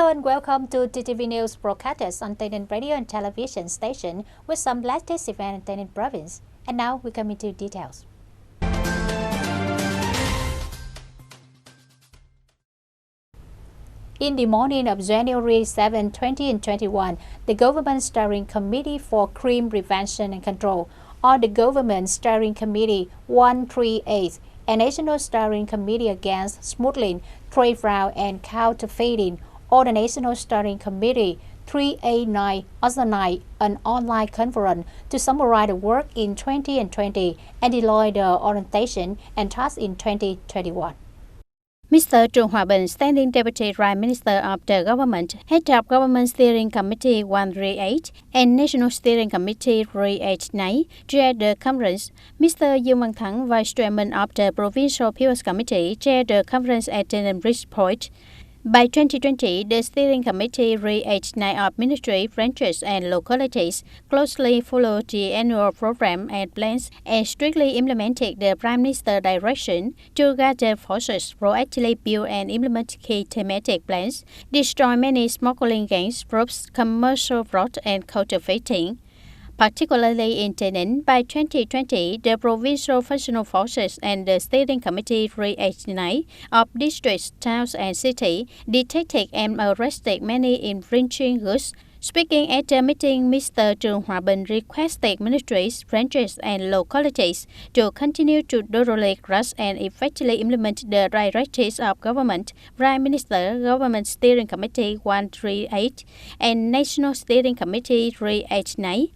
Hello and welcome to TTV News broadcast on TayNin radio and television station with some latest events in TayNin province. And now we come into details. In the morning of January 7, 2021, the Government Steering Committee for Crime Prevention and Control, or the Government Steering Committee 138, and National Steering Committee Against Smuggling, Trade Fraud and Counterfeiting, or the National Steering Committee 389 organized an online conference to summarize the work in 2020 and deploy the orientation and tasks in 2021. Mr. Trung Hoa Bình, Standing Deputy Prime Minister of the Government, Head of Government Steering Committee 138 and National Steering Committee 389, chaired the conference. Mr. Dương Văn Thắng, Vice Chairman of the Provincial Appeals Committee, chaired the conference at the Bridgeport. By 2020, the Steering Committee 389 of ministry, branches and localities closely followed the annual program and plans and strictly implemented the Prime Minister's direction to gather forces, proactively build and implement key thematic plans, destroy many smuggling gangs, groups, commercial fraud and counterfeiting. Particularly in TayNin, by 2020, the Provincial Functional Forces and the Steering Committee 389 of districts, towns and cities detected and arrested many infringing goods. Speaking at the meeting, Mr. Trung Hoa Bình requested ministries, branches and localities to continue to thoroughly grasp and effectively implement the directives of Government, Prime Minister, Government Steering Committee 138 and National Steering Committee 389.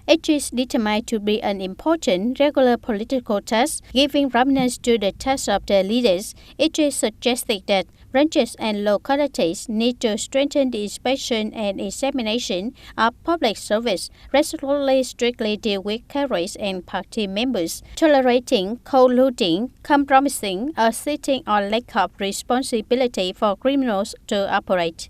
It is determined to be an important regular political task, giving prominence to the tasks of the leaders. It is suggested that branches and localities need to strengthen the inspection and examination of public service, resolutely strictly deal with carriers and party members, tolerating, colluding, compromising, or sitting on lack of responsibility for criminals to operate.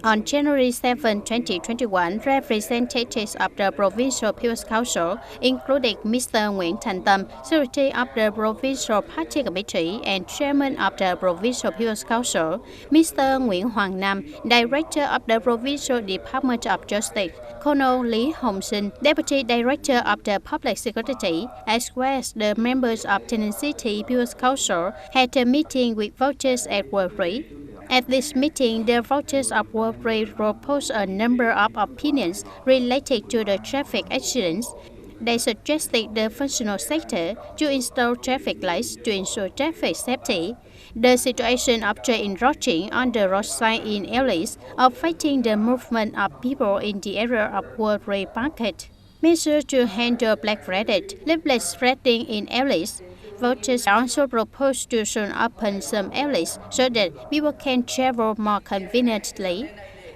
On January 7, 2021, representatives of the Provincial Appeals Council, including Mr. Nguyễn Thành Tâm, Secretary of the Provincial Party Committee and Chairman of the Provincial Appeals Council, Mr. Nguyễn Hoàng Nam, Director of the Provincial Department of Justice, Colonel Lý Hồng Sinh, Deputy Director of the Public Security, as well as the members of TayNinhTV Appeals Council, had a meeting with voters at Ward 3. At this meeting, the voters of Ward 3 proposed a number of opinions related to the traffic accidents. They suggested the functional sector to install traffic lights to ensure traffic safety, the situation of trade encroaching on the roadside in alleys, affecting the movement of people in the area of Ward 3 market, measures to handle black-rated, leaflet spreading in alleys. Voters also proposed to soon open some alleys so that people can travel more conveniently.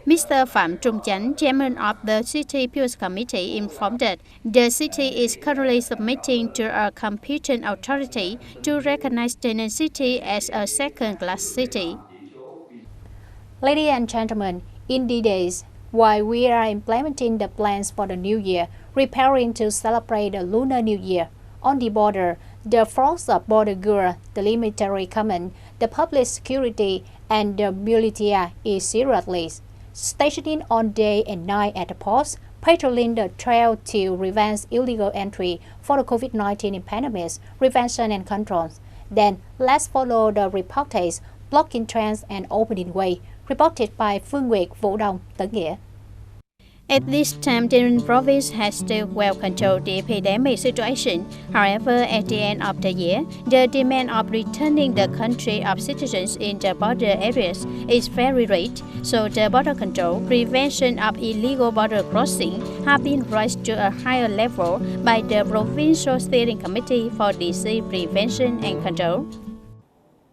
Mr. Phạm Trung Chánh, Chairman of the City Appeals Committee, informed that the city is currently submitting to a competent authority to recognize TayNinhTV as a second-class city. Ladies and gentlemen, in these days, while we are implementing the plans for the new year, preparing to celebrate the Lunar New Year, on the border, the force of border guard, the military command, the public security, and the militia is seriously stationing on day and night at the post, patrolling the trail to prevent illegal entry for the COVID-19 pandemic prevention and control. Then, let's follow the reportage, blocking trains and opening way, reported by Phương Nguyệt, Vũ Đông, Tấn Nghĩa. At this time, TayNin province has still well controlled the epidemic situation. However, at the end of the year, the demand of returning the country of citizens in the border areas is very great, so the border control, prevention of illegal border crossing have been raised to a higher level by the Provincial Steering Committee for Disease Prevention and Control.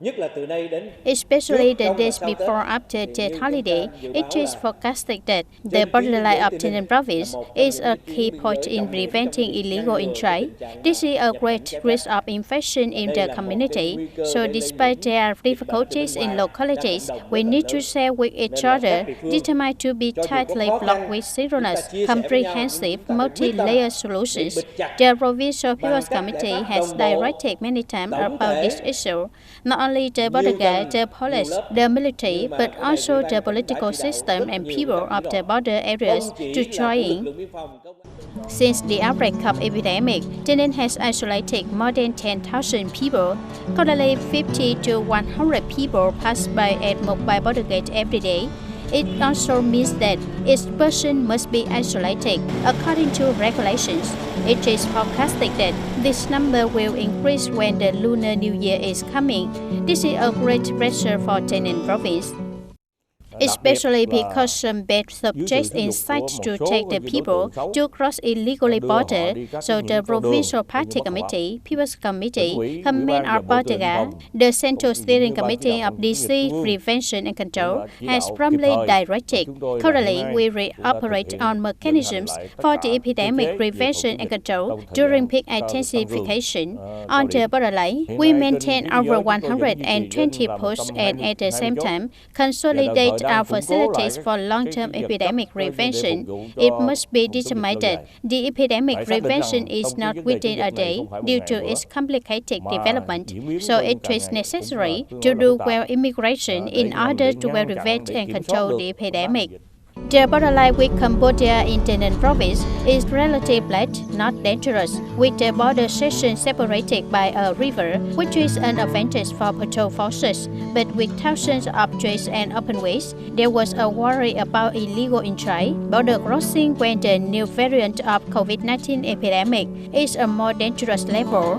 Especially the days before after Tet holiday, it is forecasted that the borderline of Tay Ninh province is a key point in preventing illegal entry. This is a great risk of infection in the community, so despite there are difficulties in localities, we need to share with each other, determined to be tightly blocked with synchronous, comprehensive, multi-layered solutions. The Provincial People's Committee has directed many times about this issue. Not only the border guard, the police, the military, but also the political system and people of the border areas to join. Since the outbreak of epidemic, Tay Ninh has isolated more than 10,000 people. Currently, 50 to 100 people pass by at mobile border gate every day. It also means that each person must be isolated according to regulations. It is forecasted that this number will increase when the Lunar New Year is coming. This is a great pressure for Tay Ninh province, especially because some bad subjects incite to take the people to cross illegally border. So the Provincial Party Committee, People's Committee, Command our border guard, the Central Steering Committee of Disease Prevention and Control has promptly directed. Currently, we operate on mechanisms for the epidemic prevention and control during peak intensification. On the borderline, we maintain over 120 posts and at the same time consolidate our facilities for long-term epidemic prevention. It must be determined that the epidemic prevention is not within a day due to its complicated development, so it is necessary to do well immigration in order to prevent and control the epidemic. The borderline with Cambodia in Tay Ninh province is relatively flat, not dangerous, with the border section separated by a river, which is an advantage for patrol forces. But with thousands of trees and open ways, there was a worry about illegal entry, border crossing when the new variant of COVID-19 epidemic is a more dangerous level.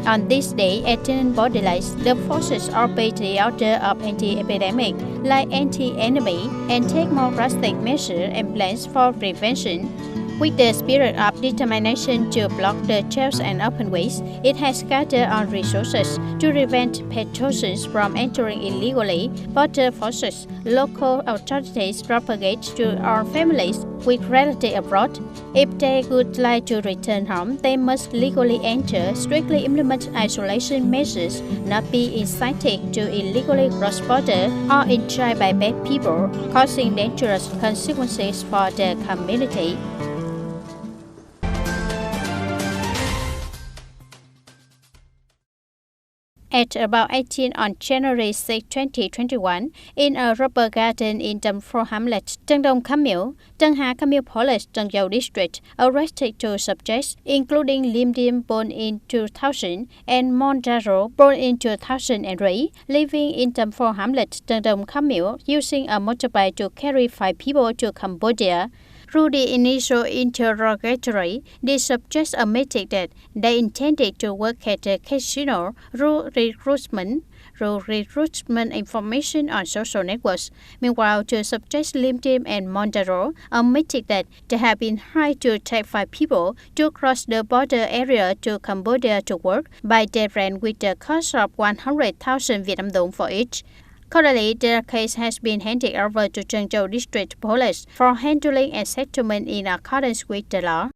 On this day, at Tay Ninh borderlines, the forces obey the order of anti-epidemic, like anti-enemy, and take more drastic measures and plans for prevention. With the spirit of determination to block the trails and open ways, it has gathered on resources to prevent patrons from entering illegally. Border forces, local authorities propagate to our families with relatives abroad. If they would like to return home, they must legally enter, strictly implement isolation measures, not be incited to illegally cross border or entry by bad people, causing dangerous consequences for the community. At about 18 on January 6, 2021, in a rubber garden in the 4 hamlet, Tân Đông Camille, Tân Hà Camille Police, Tân Dầu District, arrested 2 subjects, including Lim Dim born in 2000 and Mondaro born in 2003, living in the 4 hamlet, Tân Đông Camille, using a motorbike to carry 5 people to Cambodia. Through the initial interrogatory, the subjects admitted that they intended to work at the casino through recruitment information on social networks. Meanwhile, the subjects Lim Dim and Mondaro admitted that they have been hired to take 5 people to cross the border area to Cambodia to work by day rent with the cost of 100,000 Vietnam dong for each. Currently, the case has been handed over to Tân Dầu District Police for handling and settlement in accordance with the law.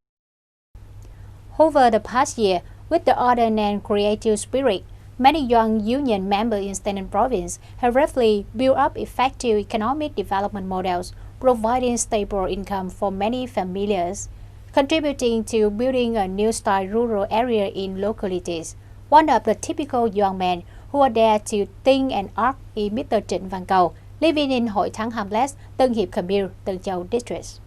Over the past year, with the ardent and creative spirit, many young union members in Tay Ninh province have rapidly built up effective economic development models, providing stable income for many families, contributing to building a new style rural area in localities. One of the typical young men who are there to think and act is Mr. Trịnh Văn Cầu, living in Hội Thắng Hamlet, Tân Hiệp Commune, Tân Châu District.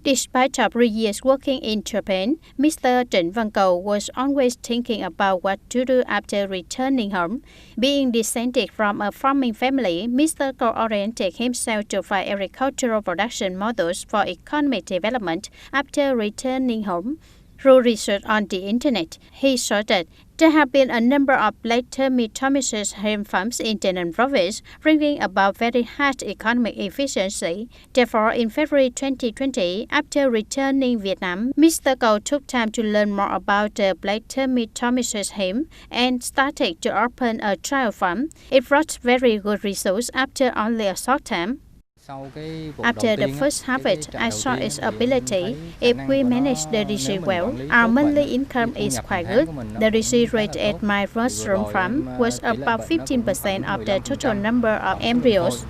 Despite 3 years working in Japan, Mr. Trịnh Văn Cầu was always thinking about what to do after returning home. Being descended from a farming family, Mr. Cầu oriented himself to find agricultural production models for economic development after returning home. Through research on the internet, he saw that there have been a number of black Termitomyces hemp farms in TayNinhTV province, bringing about very high economic efficiency. Therefore, in February 2020, after returning Vietnam, Mr. Cầu took time to learn more about the black Termitomyces hemp and started to open a trial farm. It brought very good results after only a short time. After the first harvest, I saw its ability. If we manage the disease well, our monthly income is quite good. The disease rate at my mushroom farm was about 15% of the total number of embryos.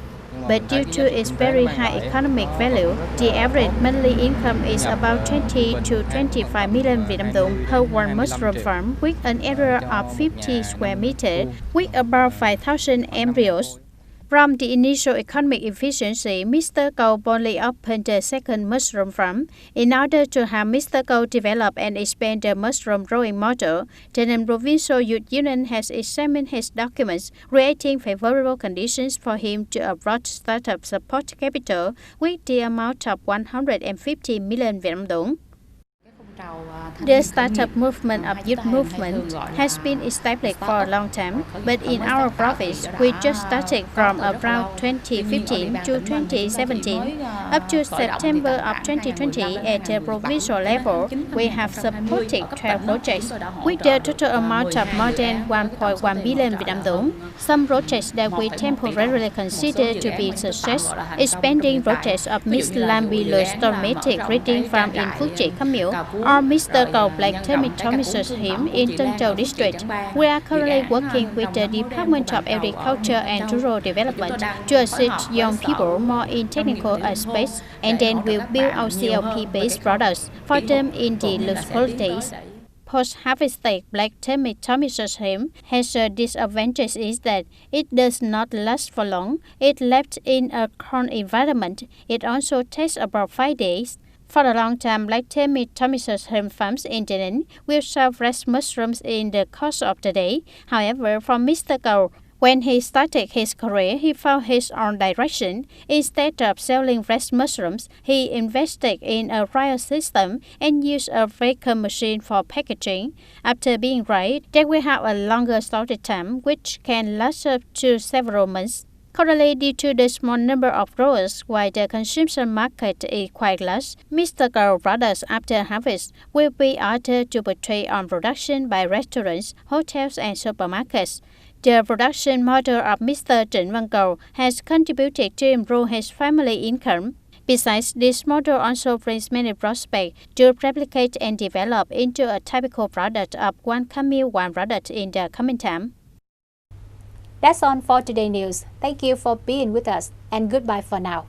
But due to its very high economic value, the average monthly income is about 20 to 25 million Vietnam dong per one mushroom farm with an area of 50 square meters with about 5,000 embryos. From the initial economic efficiency, Mr. Cầu boldly opened the second mushroom farm. In order to have Mr. Cầu develop and expand the mushroom growing model, the Provincial Youth Union has examined his documents, creating favorable conditions for him to approach startup support capital with the amount of 150 million Vietnam dong. The startup movement of youth movement has been established for a long time, but in our province, we just started from around 2015 to 2017. Up to September of 2020, at the provincial level, we have supported 12 projects with a total amount of more than 1.1 billion Vietnam dong. Some projects that we temporarily consider to be success, expanding projects of Miss Lambi Le Stormatic Breeding Farm in Phu Chi, Kham Mueang, or Mr. Cầu Black Termitomyces Heim in Tân Châu District. We are currently working with the Department of Agriculture and Rural Development to assist young people more in technical aspects, and then we'll build our CLP-based products for them in the localities. Post-harvested black Termitomyces hemp has a disadvantage is that it does not last for long. It left in a cold environment. It also takes about 5 days. For a long time, black Termitomyces hemp farms in TayNinhTV will sell fresh mushrooms in the course of the day. However, for Mr. Cầu, when he started his career, he found his own direction. Instead of selling fresh mushrooms, he invested in a dryer system and used a vacuum machine for packaging. After being dried, they will have a longer storage time, which can last up to several months. Currently, due to the small number of growers, while the consumption market is quite large, Mr. Cầu products after harvest will be ordered to portray on production by restaurants, hotels, and supermarkets. The production model of Mr. Trịnh Văn Cầu has contributed to improve his family income. Besides, this model also brings many prospects to replicate and develop into a typical product of one company, one product in the coming time. That's all for today's news. Thank you for being with us, and goodbye for now.